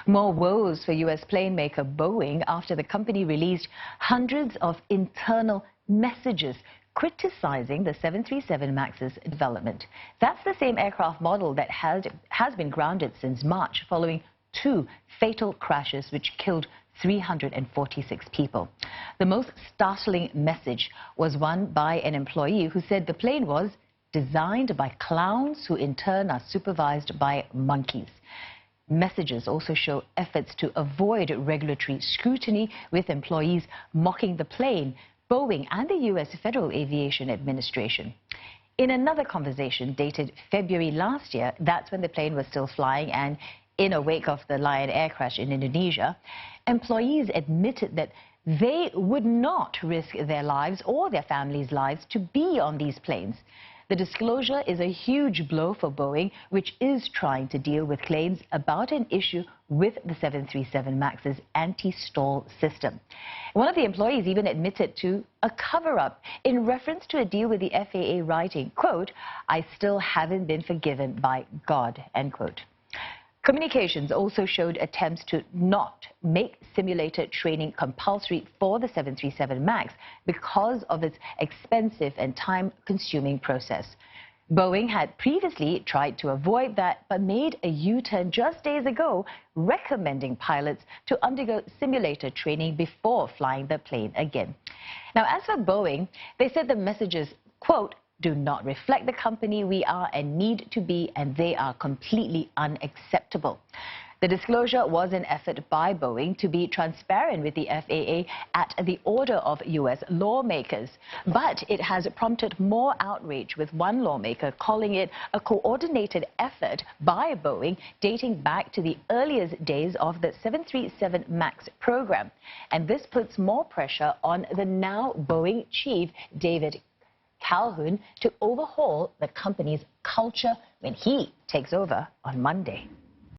More woes for U.S. planemaker Boeing after the company released hundreds of internal messages criticizing the 737 MAX's development. That's the same aircraft model that has been grounded since March following two fatal crashes which killed 346 people. The most startling message was one by an employee who said the plane was designed by clowns who in turn are supervised by monkeys. Messages also show efforts to avoid regulatory scrutiny, with employees mocking the plane, Boeing and the U.S. Federal Aviation Administration. In another conversation dated February last year, that's when the plane was still flying, and in a wake of the Lion Air crash in Indonesia, employees admitted that they would not risk their lives or their families' lives to be on these planes. The disclosure is a huge blow for Boeing, which is trying to deal with claims about an issue with the 737 MAX's anti-stall system. One of the employees even admitted to a cover-up in reference to a deal with the FAA, writing, quote, "I still haven't been forgiven by God," end quote. Communications also showed attempts to not make simulator training compulsory for the 737 MAX because of its expensive and time-consuming process. Boeing had previously tried to avoid that, but made a U-turn just days ago, recommending pilots to undergo simulator training before flying the plane again. Now, as for Boeing, they said the messages, quote, "do not reflect the company we are and need to be, and they are completely unacceptable." The disclosure was an effort by Boeing to be transparent with the FAA at the order of U.S. lawmakers. But it has prompted more outrage, with one lawmaker calling it a coordinated effort by Boeing dating back to the earliest days of the 737 MAX program. And this puts more pressure on the now Boeing chief, David Calhoun, to overhaul the company's culture when he takes over on Monday.